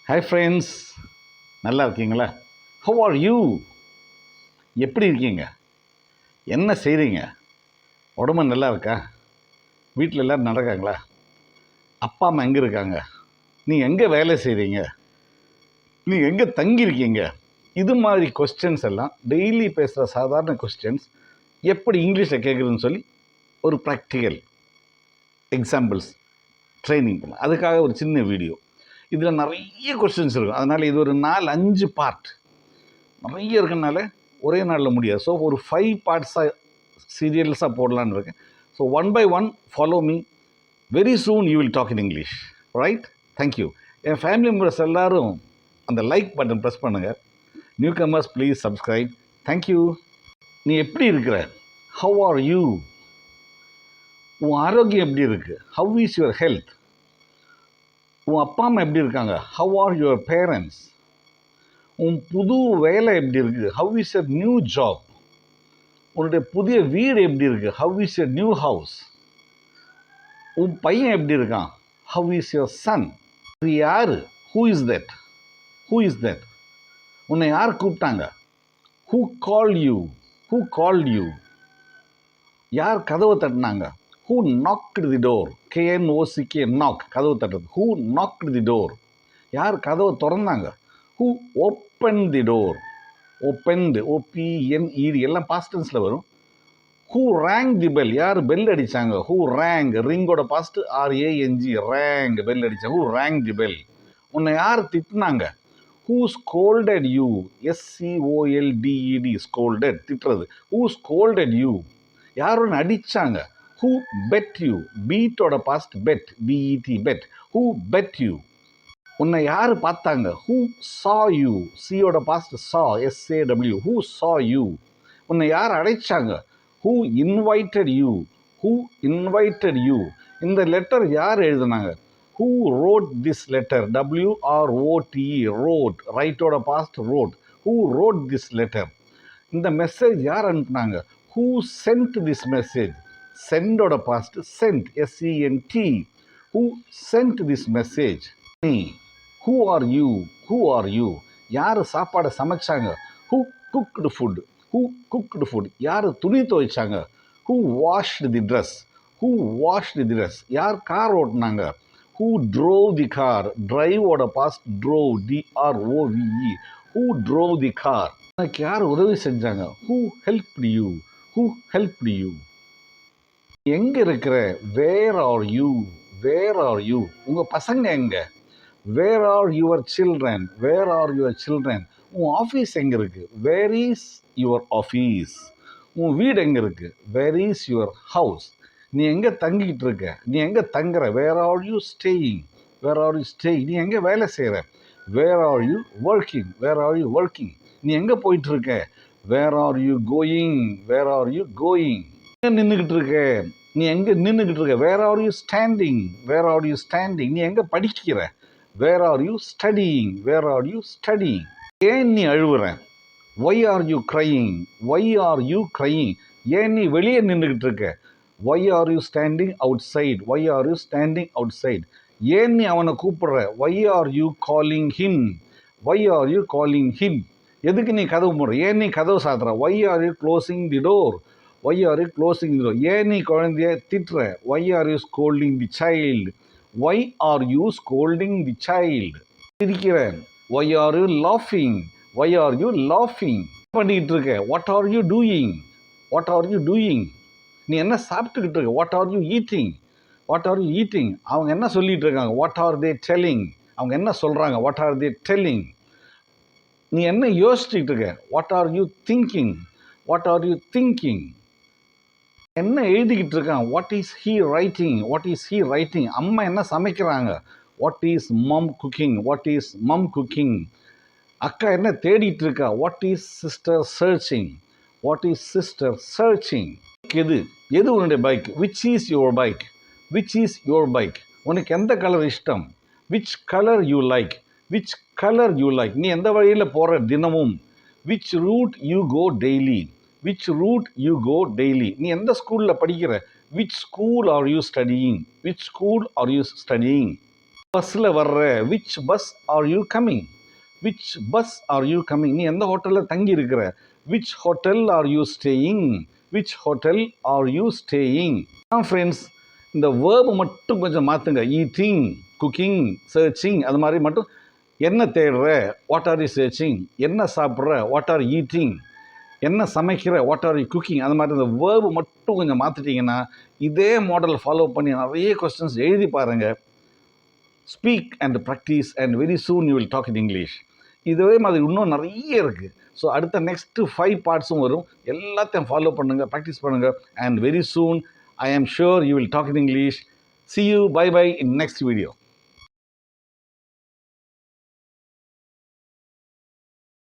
Hi friends, நல்லா இருக்கீங்களா? Have are you? எப்படி இருக்கீங்க? என்ன செய்கிறீங்க? உடம்பு நல்லா இருக்கா? வீட்டில் எல்லோரும் நடக்காங்களா? அப்பா அம்மா எங்கே இருக்காங்க? நீங்கள் எங்கே வேலை செய்கிறீங்க? நீங்கள் எங்கே தங்கியிருக்கீங்க? இது மாதிரி கொஸ்டின்ஸ் எல்லாம் டெய்லி பேசுகிற சாதாரண கொஸ்டின்ஸ் எப்படி இங்கிலீஷில் கேட்குறதுன்னு சொல்லி ஒரு ப்ராக்டிக்கல் எக்ஸாம்பிள்ஸ் ட்ரைனிங் பண்ணலாம். அதுக்காக ஒரு சின்ன வீடியோ. இதில் நிறைய கொஸ்டின்ஸ் இருக்கும். அதனால் இது ஒரு 4-5 பார்ட் நிறைய இருக்கனால ஒரே நாளில் முடியாது. ஸோ ஒரு 5 பார்ட்ஸாக சீரியல்ஸாக போடலான்னு இருக்கேன். So 1 by 1 follow me. Very soon you will talk in English. Right? Thank you. என் ஃபேமிலி மெம்பர்ஸ் எல்லோரும் அந்த லைக் பட்டன் ப்ரெஸ் பண்ணுங்கள். Newcomers please subscribe. Thank you. நீ எப்படி இருக்கிற? How are you? உன் ஆரோக்கியம் எப்படி இருக்குது? How is your health? உன் அப்பா அம்மா எப்படி இருக்காங்க? How are your parents? உன் புது வேலை எப்படி இருக்குது? How is your new job? உன்னுடைய புதிய வீடு எப்படி இருக்குது? How is your new house? உன் பையன் எப்படி இருக்கான்? How is your son? இது யார்? Who is that? Who is that? உன்னை யார் கூப்பிட்டாங்க? Who call you? Who called you? யார் கதவை தட்டினாங்க? Who knocked the door? KNOCK, knock, கதவு தட்டுறது. Who knocked the door? யார் கதவை திறந்தாங்க? Who open the door? Opened, OPNED எல்லாம் பாஸ்ட் டென்ஸில் வரும். Who rang the bell? யார் பெல் அடித்தாங்க? ஹூ ரேங், ரிங்கோட பாஸ்ட் RANG, ரேங், பெல் அடித்தாங்க. Who rang the bell? உன்னை யார் திட்டினாங்க? Who scolded you? SCOLDED, scolded, திட்டுறது. Who scolded you? யார் ஒன்று அடித்தாங்க? Who bet you? பீட்டோட past bet, BET, bet. Who bet you? உன்னை யார் பார்த்தாங்க? Who saw you? சியோட பாஸ்ட் சா, SAW. ஹூ சா யூ? உன்னை யார் அழைச்சாங்க? Who invited you? Who invited you? இந்த லெட்டர் யார் எழுதுனாங்க? Who wrote this letter? WROTE, wrote, ரைட்டோட past wrote. Who wrote this letter? இந்த மெசேஜ் யார் அனுப்புனாங்க? Who sent this message? சென்டோட past sent, SENT. Who sent this message? நீ, who are you? Who are you? யார் சாப்பாடை சமைச்சாங்க? Who cooked food? Who cooked food? யார் துணி துவைச்சாங்க? Who washed the dress? Who washed the dress? யார் car ஓட்டினாங்க? Who drove the car? டிரைவோட past drove, DROVE. Who drove the car? எனக்கு யார் உதவி செஞ்சாங்க? Who helped you? Who helped you? எங்கே இருக்கிற? Where are you? Where are you? உங்கள் பசங்க எங்கே? Where are your children? Where are your children? உன் ஆஃபீஸ் எங்கே இருக்குது? Where is your office? உன் வீடு எங்கே இருக்குது? Where is your house? நீ எங்கே தங்கிட்டு இருக்க? நீ எங்கே தங்குற? Where are you staying? Where are you staying? நீ எங்கே வேலை செய்கிற? Where are you working? Where are you working? நீ எங்கே போயிட்டுருக்க? Where are you going? Where are you going? எங்கே நின்றுக்கிட்டு இருக்க? நீ எங்கே நின்றுக்கிட்டு இருக்க? Where are you standing? Where are you standing? நீ எங்கே படிக்கிற? Where are you studying? Where are you studying? ஏன் நீ அழுவுற? Why are you crying? Why are you crying? ஏன் நீ வெளியே நின்றுக்கிட்டு இருக்க? Why are you standing outside? Why are you standing outside? ஏன் நீ அவனை கூப்பிடுற? Why are you calling him? Why are you calling him? எதுக்கு நீ கதவு மூடுற? ஏன் நீ கதவு சாத்துற? Why are you closing the door? Why are you closing the door? ஏன் நீ குழந்தைய திட்டுற? Why are you scolding the child? Why are you scolding the child? சிரிக்கிறேன். Why are you laughing? Why are you laughing? பண்ணிட்டு இருக்க? What are you doing? What are you doing? நீ என்ன சாப்பிட்டுக்கிட்டு இருக்க? What are you eating? What are you eating? அவங்க என்ன சொல்லிட்டு இருக்காங்க? What are they telling? அவங்க என்ன சொல்றாங்க? What are they telling? நீ என்ன யோசிச்சுக்கிட்டு இருக்க? What are you thinking? What are you thinking? என்ன எழுதிக்கிட்டு இருக்கான்? What is he writing? What is he writing? அம்மா என்ன சமைக்கிறாங்க? What is mum cooking? What is mum cooking? அக்கா என்ன தேடிட்டு இருக்கா? What is sister searching? What is sister searching? எது எது உன்னுடைய bike? Which is your bike? Which is your bike? உனக்கு எந்த கலர் இஷ்டம்? Which colour you like? Which colour you like? நீ எந்த வழியில் போகிற தினமும்? Which route you go daily? Which route you go daily? நீ எந்த ஸ்கூலில் படிக்கிற? Which school are you studying? Which school are you studying? பஸ்ஸில் வர்ற which bus are you coming, which bus are you coming, நீ எந்த ஹோட்டலில் தங்கி இருக்கிற, which hotel R you staying, which hotel R you staying. Friends, இந்த verb மட்டும் கொஞ்சம் மாற்றுங்க. ஈட்டிங், குக்கிங், சர்ச்சிங், அது மாதிரி மட்டும். என்ன தேடுற, வாட் ஆர் யூ சர்ச்சிங், என்ன சாப்பிட்ற, வாட் ஆர் ஈட்டிங், என்ன சமைக்கிற, வாட் ஆர் யூ குக்கிங், அது மாதிரி இந்த வேர்பு மட்டும் கொஞ்சம் மாற்றிட்டிங்கன்னா இதே மாடல் ஃபாலோ பண்ணி நிறைய கொஸ்டின்ஸ் எழுதி பாருங்கள். Speak and practise and very soon you will talk in English. இதே மாதிரி இன்னும் நிறைய இருக்குது. ஸோ அடுத்த நெக்ஸ்ட்டு 5 பார்ட்ஸும் வரும். எல்லாத்தையும் ஃபாலோ பண்ணுங்கள், ப்ராக்டிஸ் பண்ணுங்கள். And very soon I am sure you will talk in English. See you. Bye bye in next video.